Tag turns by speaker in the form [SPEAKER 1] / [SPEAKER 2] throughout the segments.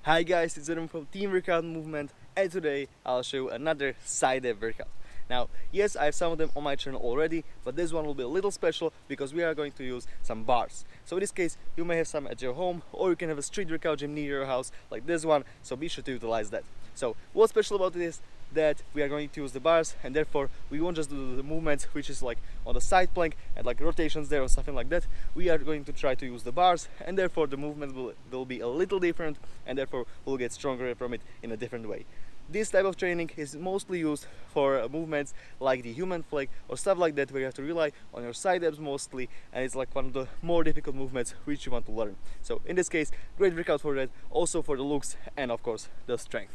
[SPEAKER 1] Hi guys, it's Adam from Team Workout Movement, and today I'll show you another side ab workout. Now, yes, I have some of them on my channel already, but this one will be a little special because we are going to use some bars. So in this case, you may have some at your home, or you can have a street workout gym near your house like this one, so be sure to utilize that. So what's special about it is that we are going to use the bars, and therefore we won't just do the movements which is like on the side plank and like rotations there or something like that. We are going to try to use the bars, and therefore the movement will be a little different, and therefore we'll get stronger from it in a different way. This type of training is mostly used for movements like the human flag or stuff like that, where you have to rely on your side abs mostly, and it's like one of the more difficult movements which you want to learn. So in this case, great workout for that, also for the looks and of course the strength.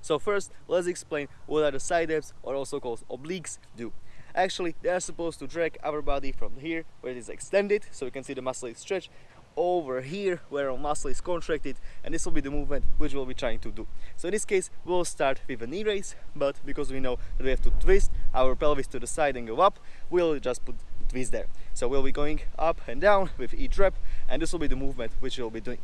[SPEAKER 1] So first, let's explain what are the side abs, or also called obliques, do. Actually, they are supposed to drag our body from here where it is extended, so you can see the muscle is stretched, over here where our muscle is contracted, and this will be the movement which we'll be trying to do. So in this case, we'll start with a knee raise, but because we know that we have to twist our pelvis to the side and go up, we'll just put the twist there. So we'll be going up and down with each rep, and this will be the movement which we'll be doing.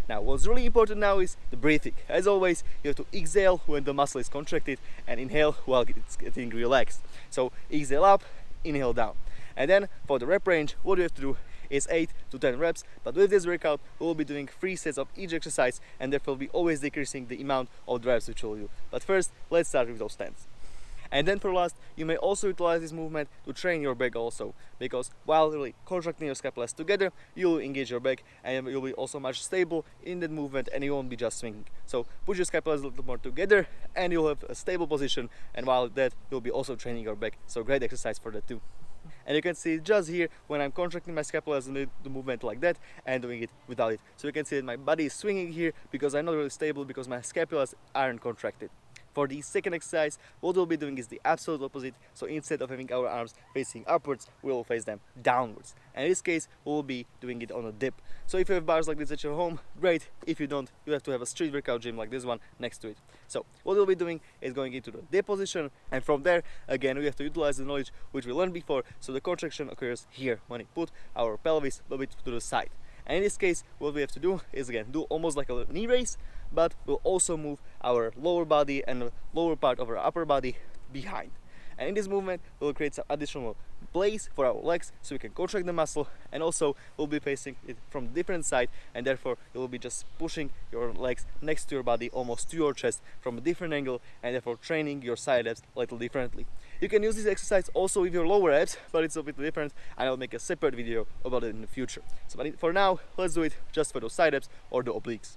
[SPEAKER 1] Now, what's really important now is the breathing. As always, you have to exhale when the muscle is contracted and inhale while it's getting relaxed. So exhale up, inhale down. And then for the rep range, what you have to do is 8 to 10 reps, but with this workout we will be doing 3 sets of each exercise, and therefore we'll be always decreasing the amount of reps which we'll do. But first, let's start with those stands. And then for last, you may also utilize this movement to train your back also, because while really contracting your scapulas together, you'll engage your back and you'll be also much stable in that movement, and you won't be just swinging. So push your scapulas a little more together and you'll have a stable position, and while that, you'll be also training your back. So great exercise for that too. And you can see just here when I'm contracting my scapulas and the movement like that and doing it without it. So you can see that my body is swinging here because I'm not really stable because my scapulas aren't contracted. For the second exercise, what we'll be doing is the absolute opposite. So instead of having our arms facing upwards, we'll face them downwards. And in this case, we'll be doing it on a dip. So if you have bars like this at your home, great. If you don't, you have to have a street workout gym like this one next to it. So what we'll be doing is going into the dip position, and from there, again, we have to utilize the knowledge which we learned before. So the contraction occurs here when we put our pelvis a bit to the side. And in this case, what we have to do is again do almost like a knee raise, but we'll also move our lower body and the lower part of our upper body behind. And in this movement, we'll create some additional place for our legs so we can contract the muscle, and also we'll be facing it from a different side, and therefore you'll be just pushing your legs next to your body, almost to your chest from a different angle, and therefore training your side abs a little differently. You can use this exercise also with your lower abs, but it's a bit different, and I'll make a separate video about it in the future. So but for now, let's do it just for those side abs or the obliques.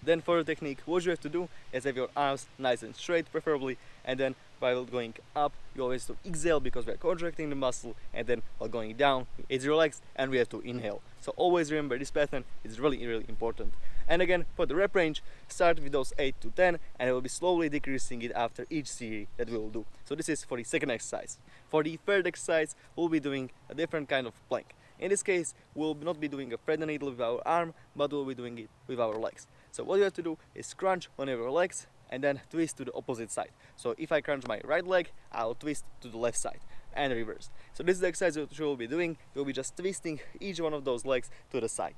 [SPEAKER 1] Then for the technique, what you have to do is have your arms nice and straight preferably, and then while going up, you always have to exhale because we are contracting the muscle, and then while going down, it's relaxed and we have to inhale. So always remember this pattern, it's really important. And again, for the rep range, start with those 8 to 10, and I will be slowly decreasing it after each series that we will do. So this is for the second exercise. For the third exercise, we'll be doing a different kind of plank. In this case, we'll not be doing a thread and needle with our arm, but we'll be doing it with our legs. So what you have to do is crunch one of your legs and then twist to the opposite side. So if I crunch my right leg, I'll twist to the left side and reverse. So this is the exercise that we'll be doing. You'll be just twisting each one of those legs to the side.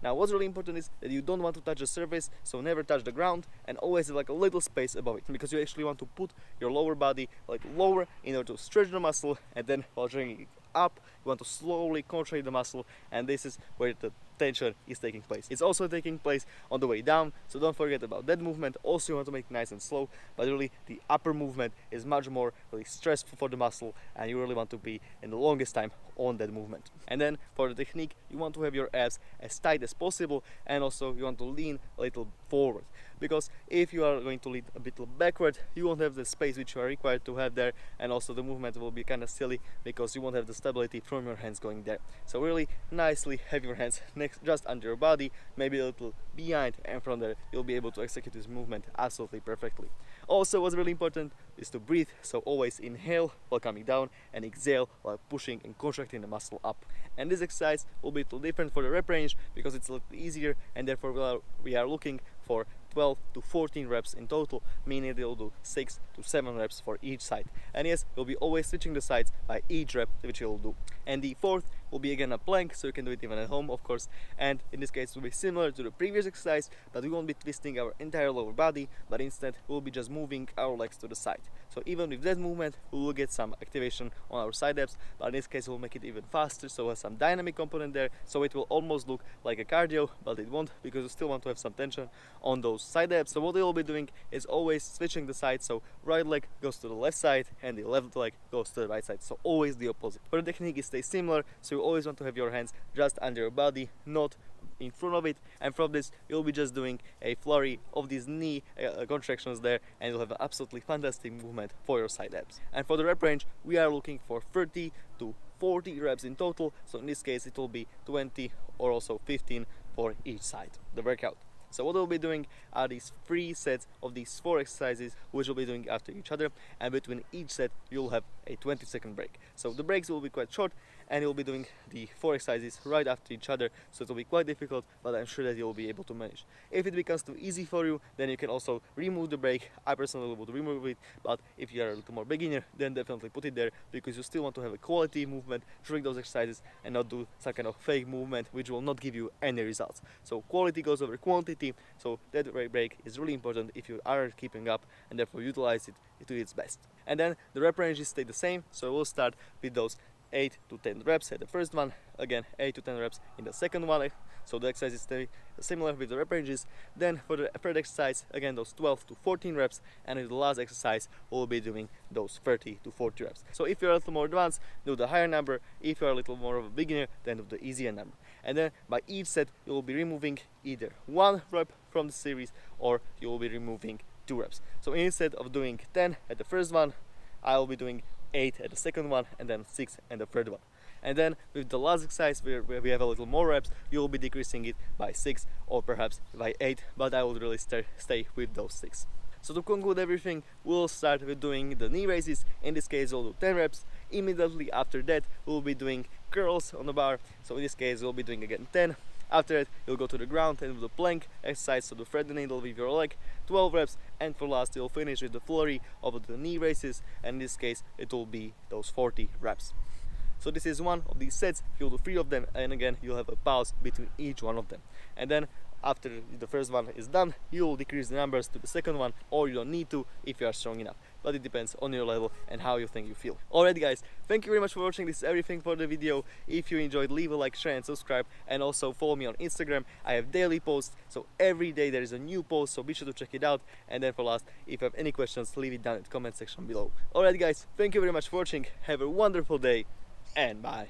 [SPEAKER 1] Now what's really important is that you don't want to touch the surface, so never touch the ground, and always have like a little space above it, because you actually want to put your lower body like lower in order to stretch the muscle, and then while bringing it up, you want to slowly contract the muscle, and this is where the tension is taking place. It's also taking place on the way down, so don't forget about that movement. Also you want to make it nice and slow, but really the upper movement is much more really stressful for the muscle, and you really want to be in the longest time on that movement. And then for the technique, you want to have your abs as tight as possible, and also you want to lean a little forward, because if you are going to lean a bit backward, you won't have the space which you are required to have there, and also the movement will be kind of silly because you won't have the stability from your hands going there. So really nicely have your hands next, just under your body, maybe a little behind, and from there you'll be able to execute this movement absolutely perfectly. Also, what's really important is to breathe, so always inhale while coming down and exhale while pushing and contracting the muscle up. And this exercise will be a little different for the rep range because it's a little easier, and therefore we are looking for 12 to 14 reps in total, meaning they'll do 6 to 7 reps for each side. And yes, we'll be always switching the sides by each rep which you'll do. And the fourth will be again a plank, so you can do it even at home, of course. And in this case, it will be similar to the previous exercise, but we won't be twisting our entire lower body, but instead we'll be just moving our legs to the side. So even with that movement, we will get some activation on our side abs, but in this case, we'll make it even faster, so has some dynamic component there, so it will almost look like a cardio, but it won't, because you still want to have some tension on those side abs. So what we'll be doing is always switching the side, so right leg goes to the left side and the left leg goes to the right side, so always the opposite. But the technique is stay similar, so you always want to have your hands just under your body, not in front of it, and from this you'll be just doing a flurry of these knee contractions there, and you'll have an absolutely fantastic movement for your side abs. And for the rep range, we are looking for 30 to 40 reps in total, so in this case it will be 20 or also 15 for each side the workout. So what we'll be doing are these 3 sets of these 4 exercises, which we'll be doing after each other, and between each set you'll have a 20-second break. So the breaks will be quite short, and you'll be doing the 4 exercises right after each other, so it will be quite difficult, but I'm sure that you'll be able to manage. If it becomes too easy for you, then you can also remove the break. I personally would remove it, but if you are a little more beginner, then definitely put it there, because you still want to have a quality movement during those exercises and not do some kind of fake movement which will not give you any results. So quality goes over quantity, so that break is really important if you are keeping up, and therefore utilize it to its best. And then the rep ranges stay the same, so we'll start with those 8 to 10 reps at the first one, again 8 to 10 reps in the second one, so the exercises stay similar with the rep ranges. Then for the third exercise, again those 12 to 14 reps, and in the last exercise we'll be doing those 30 to 40 reps. So if you're a little more advanced, do the higher number. If you're a little more of a beginner, then do the easier number. And then by each set you will be removing either 1 rep from the series, or you will be removing 2 reps. So instead of doing 10 at the first one, I will be doing 8 at the second one, and then 6 at the third one. And then with the last exercise, where we have a little more reps, you will be decreasing it by 6 or perhaps by 8, but I will really stay with those 6. So to conclude everything, we'll start with doing the knee raises. In this case we'll do 10 reps. Immediately after that we'll be doing curls on the bar, so in this case we'll be doing again 10. After that you'll go to the ground and do the plank exercise, so the thread the needle with your leg, 12 reps, and for last you'll finish with the flurry of the knee raises, and in this case it will be those 40 reps. So this is one of these sets. You'll do 3 of them, and again you'll have a pause between each one of them. And then after the first one is done, you'll decrease the numbers to the second one, or you don't need to if you are strong enough, but it depends on your level and how you think you feel. Alright guys, thank you very much for watching. This is everything for the video. If you enjoyed, leave a like, share and subscribe, and also follow me on Instagram. I have daily posts, so every day there is a new post, so be sure to check it out. And then for last, if you have any questions, leave it down in the comment section below. Alright guys, thank you very much for watching. Have a wonderful day, and bye.